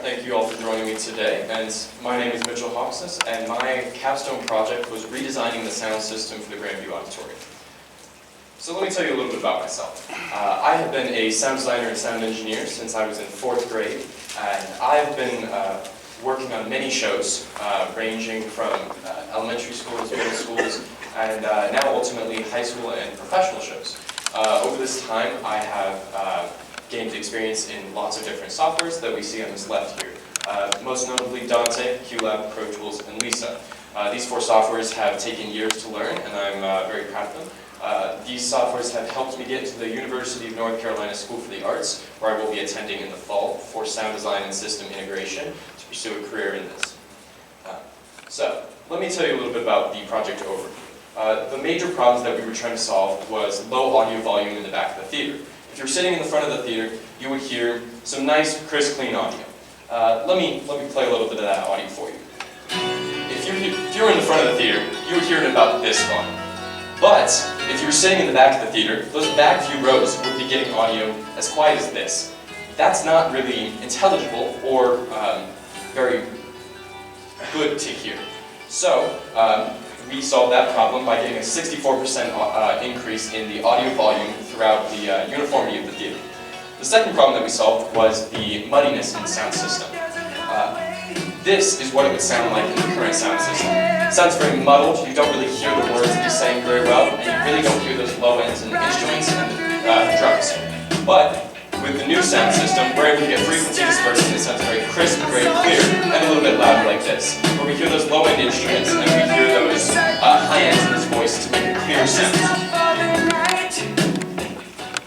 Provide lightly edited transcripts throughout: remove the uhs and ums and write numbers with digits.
thank you all for joining me today. And my name is Mitchell Haugsness, and my capstone project was redesigning the sound system for the Grandview Auditorium. So let me tell you a little bit about myself. I have been a sound designer and sound engineer since I was in 4th grade, and I've been working on many shows, ranging from elementary schools, middle schools, and now ultimately high school and professional shows. Over this time, I have gained experience in lots of different softwares that we see on this left here. Most notably Dante, QLab, Pro Tools, and Lisa. These 4 softwares have taken years to learn, and I'm very proud of them. These softwares have helped me get to the University of North Carolina School for the Arts, where I will be attending in the fall for sound design and system integration to pursue a career in this. So, let me tell you a little bit about the project overview. The major problems that we were trying to solve was low audio volume in the back of the theater. If you're sitting in the front of the theater, you would hear some nice, crisp, clean audio. Let me play a little bit of that audio for you. If you're in the front of the theater, you would hear it about this volume. But if you're sitting in the back of the theater, those back few rows would be getting audio as quiet as this. That's not really intelligible or very good to hear. So we solved that problem by getting a 64% increase in the audio volume throughout the uniformity of the theater. The second problem that we solved was the muddiness in the sound system. This is what it would sound like in the current sound system. It sounds very muddled, you don't really hear the words that he's saying very well, and you really don't hear those low ends and the instruments and the drums. But with the new sound system, we're able to get frequency dispersion that sounds very crisp, very clear, and a little bit louder like this, where we hear those low end instruments and we hear those high ends in his voice to make a clear sound.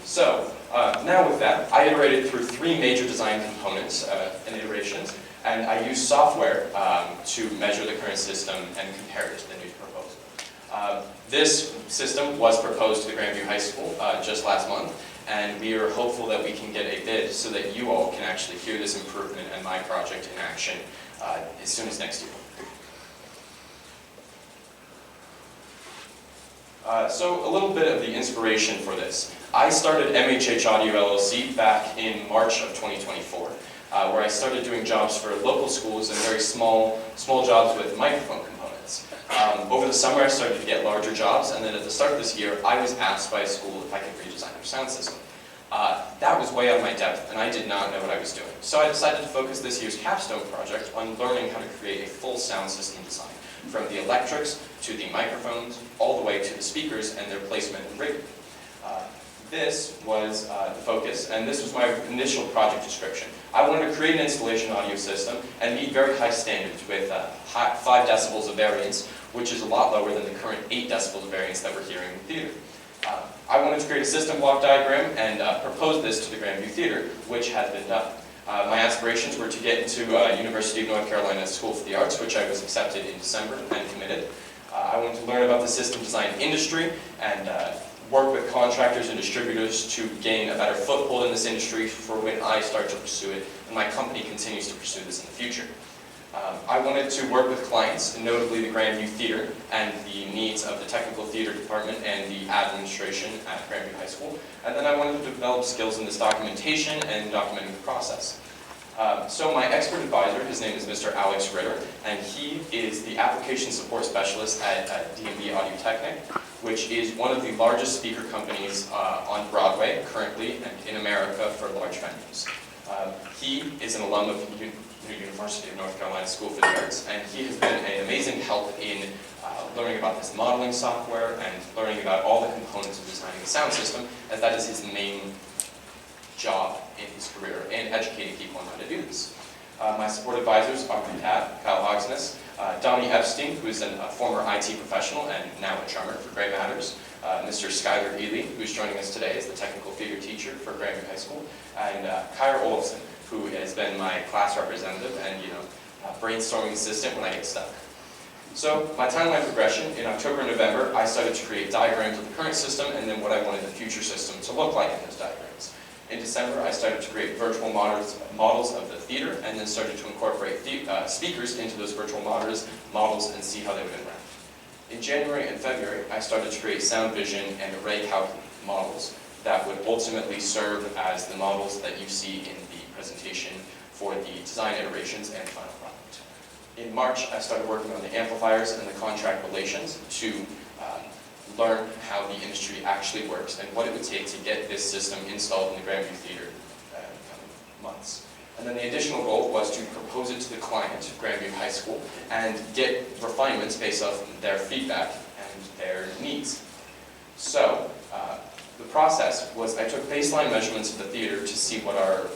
So, now with that, I iterated through 3 major design components and iterations, and I used software to measure the current system and compare it to the new proposal. This system was proposed to the Grandview High School just last month, and we are hopeful that we can get a bid so that you all can actually hear this improvement and my project in action as soon as next year. So a little bit of the inspiration for this. I started MHH Audio LLC back in March of 2024, where I started doing jobs for local schools and very small jobs with microphone components. Over the summer I started to get larger jobs, and then at the start of this year I was asked by a school if I could redesign their sound system. That was way out of my depth, and I did not know what I was doing. So I decided to focus this year's capstone project on learning how to create a full sound system design, from the electrics to the microphones, all the way to the speakers and their placement and rigging. This was the focus, and this was my initial project description. I wanted to create an installation audio system and meet very high standards with 5 decibels of variance, which is a lot lower than the current 8 decibels of variance that we're hearing in the theater. I wanted to create a system block diagram and propose this to the Grandview Theater, which has been done. My aspirations were to get into University of North Carolina School for the Arts, which I was accepted in December and committed. I wanted to learn about the system design industry and work with contractors and distributors to gain a better foothold in this industry for when I start to pursue it, and my company continues to pursue this in the future. I wanted to work with clients, notably the Grandview Theater, and the needs of the technical theater department and the administration at Grandview High School. And then I wanted to develop skills in this documentation and documenting the process. So my expert advisor, his name is Mr. Alex Ritter, and he is the application support specialist at D&B Audio Technic, which is one of the largest speaker companies on Broadway currently and in America for large venues. He is an alum of the University of North Carolina School for the Arts, and he has been an amazing help in learning about this modeling software and learning about all the components of designing the sound system, as that is his main job in his career, and educating people on how to do this. My support advisors are my dad, Kyle Haugsness, Donnie Epstein, who is a former IT professional and now a drummer for Gray Matters, Mr. Skyler Ely, who is joining us today as the technical theater teacher for Grandview High School, and Kyra Olafson, who has been my class representative and brainstorming assistant when I get stuck. So my timeline progression, in October and November, I started to create diagrams of the current system and then what I wanted the future system to look like in those diagrams. In December, I started to create virtual models of the theater, and then started to incorporate speakers into those virtual models and see how they would interact. In January and February, I started to create sound vision and array calc models that would ultimately serve as the models that you see in the presentation for the design iterations and final product. In March, I started working on the amplifiers and the contract relations to learn how the industry actually works and what it would take to get this system installed in the Grandview Theater in the coming months. And then the additional goal was to propose it to the client, Grandview High School, and get refinements based off their feedback and their needs. So the process was I took baseline measurements of the theater to see what our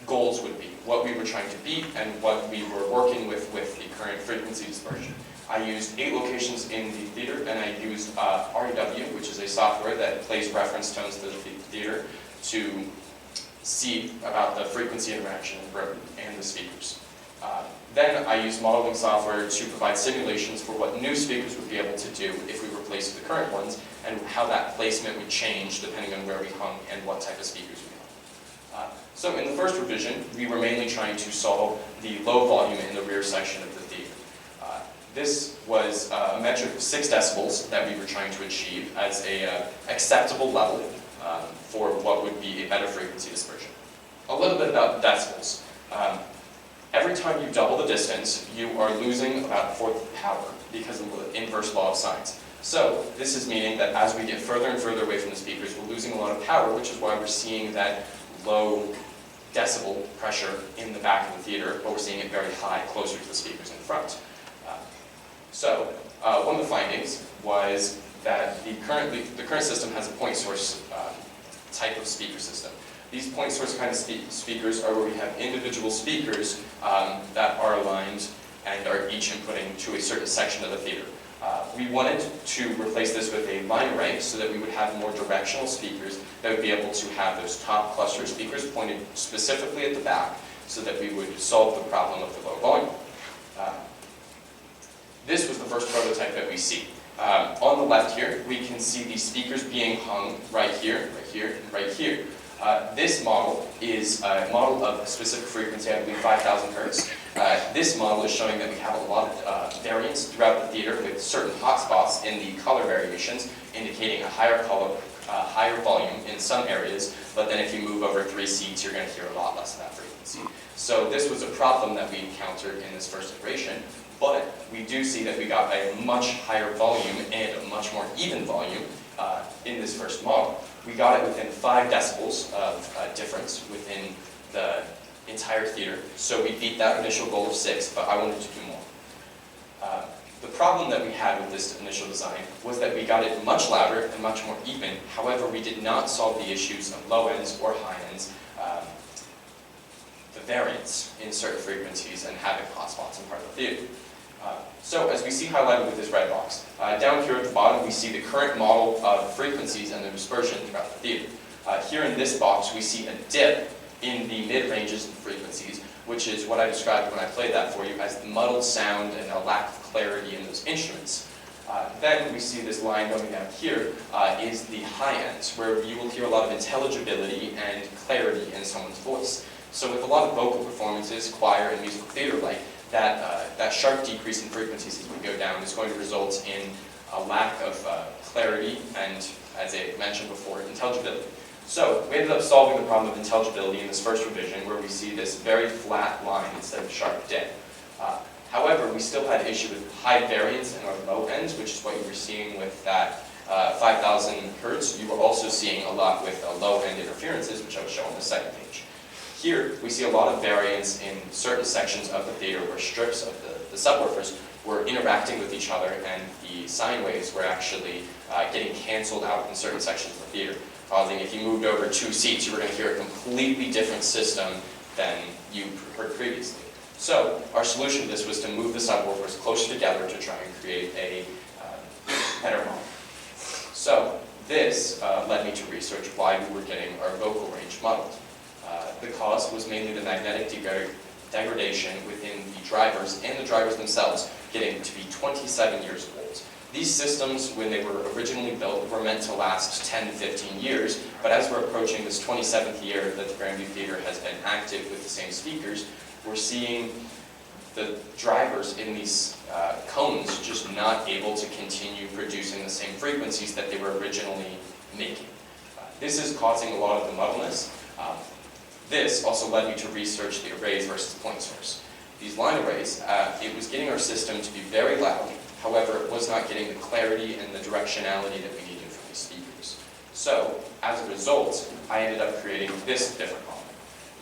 goals would be, what we were trying to beat, and what we were working with the current frequency dispersion. I used 8 locations in the theater, and I used REW, which is a software that plays reference tones to the theater, to see about the frequency interaction and the speakers. Then I used modeling software to provide simulations for what new speakers would be able to do if we replaced the current ones, and how that placement would change depending on where we hung and what type of speakers we hung. So in the first revision, we were mainly trying to solve the low volume in the rear section of the theater. This was a metric of 6 decibels that we were trying to achieve as a acceptable level for what would be a better frequency dispersion. A little bit about decibels. Every time you double the distance, you are losing about a fourth of power because of the inverse law of sines. So this is meaning that as we get further and further away from the speakers, we're losing a lot of power, which is why we're seeing that low decibel pressure in the back of the theater, but we're seeing it very high closer to the speakers in the front. One of the findings was that the current system has a point source type of speaker system. These point source kind of speakers are where we have individual speakers that are aligned and are each inputting to a certain section of the theater. We wanted to replace this with a line array so that we would have more directional speakers that would be able to have those top cluster speakers pointed specifically at the back so that we would solve the problem of the low volume. This was the first prototype that we see. On the left here, we can see the speakers being hung right here, and right here. This model is a model of a specific frequency, I believe 5,000 hertz. This model is showing that we have a lot of variance throughout the theater with certain hotspots in the color variations, indicating a higher volume in some areas, but then if you move over 3 seats, you're going to hear a lot less of that frequency. So this was a problem that we encountered in this first iteration, but we do see that we got a much higher volume and a much more even volume in this first model. We got it within 5 decibels of difference within the entire theater, so we beat that initial goal of 6, but I wanted to do more. The problem that we had with this initial design was that we got it much louder and much more even. However, we did not solve the issues of low ends or high ends, the variance in certain frequencies and having hotspots in part of the theater. So as we see highlighted with this red box, down here at the bottom we see the current model of frequencies and the dispersion throughout the theater. Here in this box we see a dip in the mid-ranges of frequencies, which is what I described when I played that for you as the muddled sound and a lack of clarity in those instruments. Then we see this line going down here is the high ends, where you will hear a lot of intelligibility and clarity in someone's voice. So with a lot of vocal performances, choir and musical theater like, that sharp decrease in frequencies as we go down is going to result in a lack of clarity and, as I mentioned before, intelligibility. So we ended up solving the problem of intelligibility in this first revision where we see this very flat line instead of a sharp dip. However, we still had an issue with high variance in our low ends, which is what you were seeing with that 5,000 hertz. You were also seeing a lot with low end interferences, which I will show on the second page. Here, we see a lot of variance in certain sections of the theater where strips of the subwoofers were interacting with each other and the sine waves were actually getting canceled out in certain sections of the theater, causing if you moved over 2 seats, you were going to hear a completely different system than you heard previously. So our solution to this was to move the subwoofers closer together to try and create a better model. So this led me to research why we were getting our vocal range modeled. The cause was mainly the magnetic degradation within the drivers and the drivers themselves getting to be 27 years old. These systems, when they were originally built, were meant to last 10 to 15 years, but as we're approaching this 27th year that the Grandview Theater has been active with the same speakers, we're seeing the drivers in these cones just not able to continue producing the same frequencies that they were originally making. This is causing a lot of the muddleness. This also led me to research the arrays versus point source. These line arrays, it was getting our system to be very loud, however, it was not getting the clarity and the directionality that we needed from these speakers. So, as a result, I ended up creating this different model.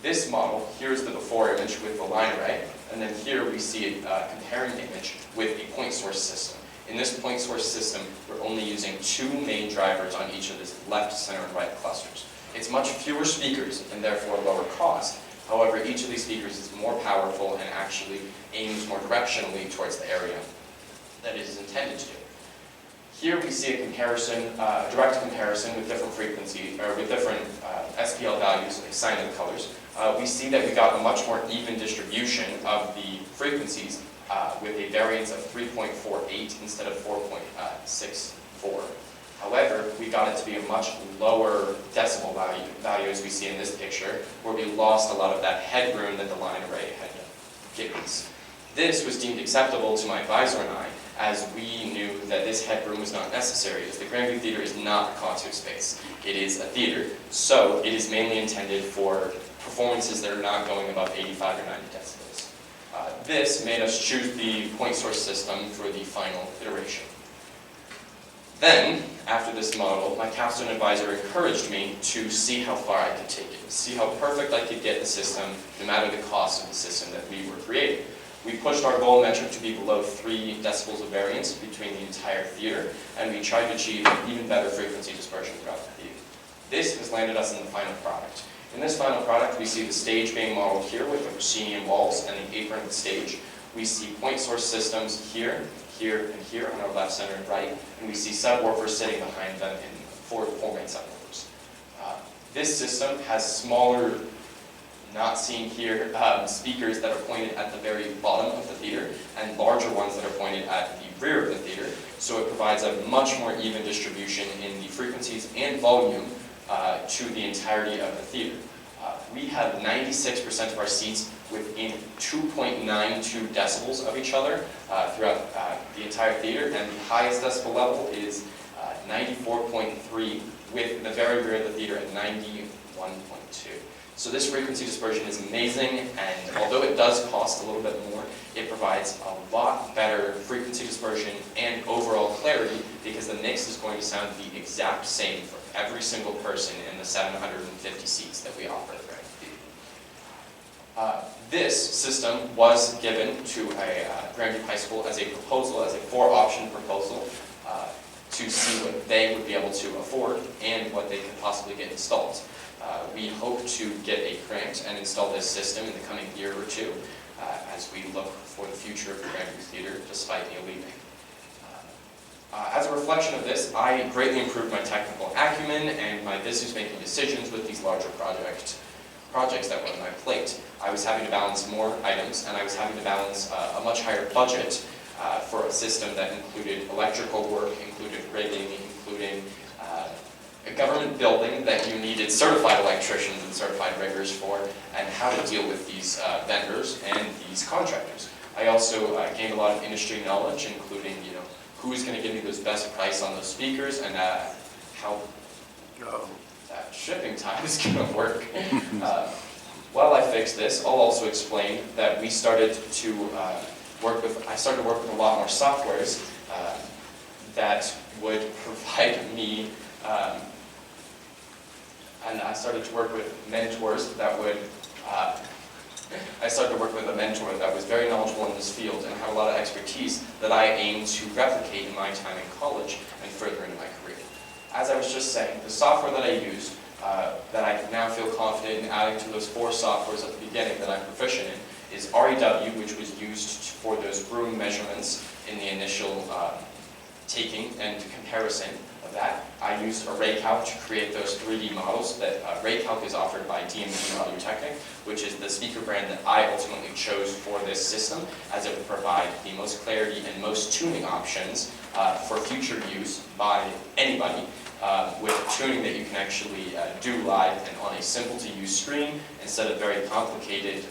This model, here's the before image with the line array, and then here we see a comparing image with a point source system. In this point source system, we're only using 2 main drivers on each of the left, center, and right clusters. It's much fewer speakers and therefore lower cost. However, each of these speakers is more powerful and actually aims more directionally towards the area that it is intended to. Here we see a comparison, a direct comparison with different frequency, or with different SPL values assigned to the colors. We see that we got a much more even distribution of the frequencies with a variance of 3.48 instead of 4.64. However, we got it to be a much lower decibel value as we see in this picture, where we lost a lot of that headroom that the line array had given us. This was deemed acceptable to my advisor and I, as we knew that this headroom was not necessary, as the Grandview Theater is not a concert space. It is a theater, so it is mainly intended for performances that are not going above 85 or 90 decibels. This made us choose the point source system for the final iteration. Then, after this model, my Capstone advisor encouraged me to see how far I could take it, see how perfect I could get the system, no matter the cost of the system that we were creating. We pushed our goal metric to be below 3 decibels of variance between the entire theater, and we tried to achieve even better frequency dispersion throughout the theater. This has landed us in the final product. In this final product, we see the stage being modeled here with the proscenium walls and the apron of the stage. We see point source systems here, here, and here on our left, center, and right, and we see subwoofers sitting behind them in 4 main subwoofers. This system has smaller, not seen here, speakers that are pointed at the very bottom of the theater, and larger ones that are pointed at the rear of the theater, so it provides a much more even distribution in the frequencies and volume to the entirety of the theater. We have 96% of our seats within 2.92 decibels of each other throughout the entire theater, and the highest decibel level is 94.3, with the very rear of the theater at 91.2. So this frequency dispersion is amazing, and although it does cost a little bit more, it provides a lot better frequency dispersion and overall clarity, because the mix is going to sound the exact same for every single person in the 750 seats that we offer at Grandview. This system was given to a Grandview High School as a proposal, as a 4-option proposal, to see what they would be able to afford and what they could possibly get installed. We hope to get a grant and install this system in the coming year or two as we look for the future of the Grandview Theater, despite me leaving. As a reflection of this, I greatly improved my technical acumen and my business-making decisions with these larger projects that were on my plate. I was having to balance more items, and I was having to balance a much higher budget for a system that included electrical work, included rigging, including a government building that you needed certified electricians and certified riggers for, and how to deal with these vendors and these contractors. I also gained a lot of industry knowledge, including, who's going to give me those best price on those speakers, and how that shipping time is going to work. While I fix this, I'll also explain that we started to I started to work with a lot more softwares that would provide me, and I started to work with mentors that would, I started to work with a mentor that was very knowledgeable in this field and had a lot of expertise that I aim to replicate in my time in college and further into my career. As I was just saying, the software that I used, that I now feel confident in adding to those 4 softwares at the beginning that I'm proficient in, is REW, which was used for those room measurements in the initial taking and comparison of that. I used ArrayCalc to create those 3D models. That ArrayCalc is offered by DMG Audio Technic, which is the speaker brand that I ultimately chose for this system, as it would provide the most clarity and most tuning options for future use by anybody, with tuning that you can actually do live and on a simple-to-use screen instead of very complicated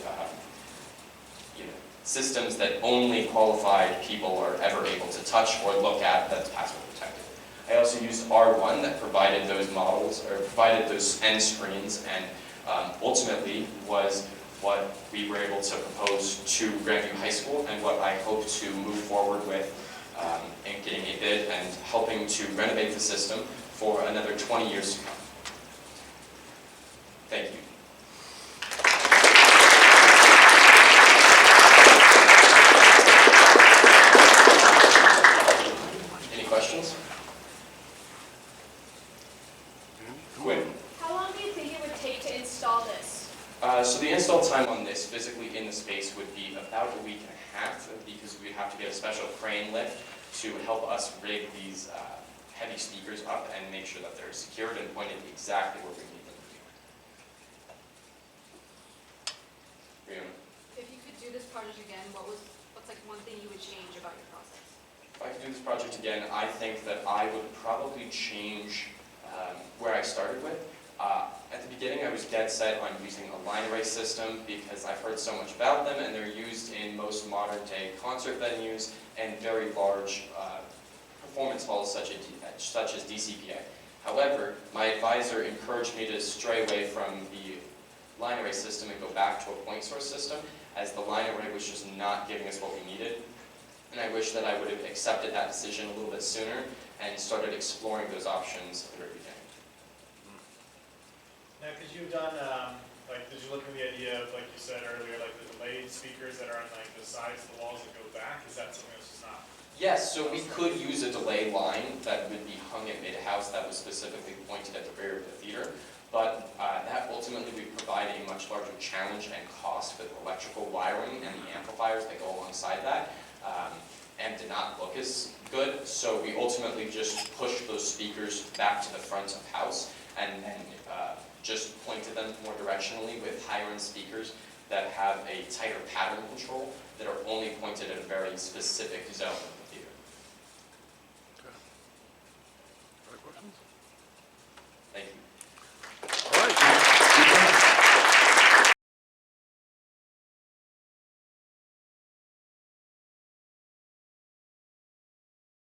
systems that only qualified people are ever able to touch or look at that's password protected. I also used R1 that provided those models, or provided those end screens, and ultimately was what we were able to propose to Grandview High School and what I hope to move forward with in getting a bid and helping to renovate the system for another 20 years to come. Thank you. Any questions? Quinn. How long do you think it would take to install this? So the install time on this physically in the space would be about a week and a half because we have to get a special crane lift to help us rig these heavy speakers up and make sure that they're secured and pointed exactly where we need them to be. Rihanna. If you could do this project again, what's like one thing you would change about your process? If I could do this project again, I think that I would probably change where I started with. At the beginning, I was dead set on using a line array system because I've heard so much about them, and they're used in most modern-day concert venues and very large performance halls such as DCPA. However, my advisor encouraged me to stray away from the line array system and go back to a point source system, as the line array was just not giving us what we needed. And I wish that I would have accepted that decision a little bit sooner and started exploring those options at the very beginning. Now, because you've done, did you look at the idea of, like you said earlier, like the delayed speakers that are on like the sides of the walls that go back? Is that something that's just not? Yes, so we could use a delay line that would be hung at mid-house that was specifically pointed at the rear of the theater, but that ultimately would provide a much larger challenge and cost with electrical wiring and the amplifiers that go alongside that, and did not look as good. So we ultimately just pushed those speakers back to the front of house and just pointed them more directionally with higher-end speakers that have a tighter pattern control that are only pointed at a very specific zone.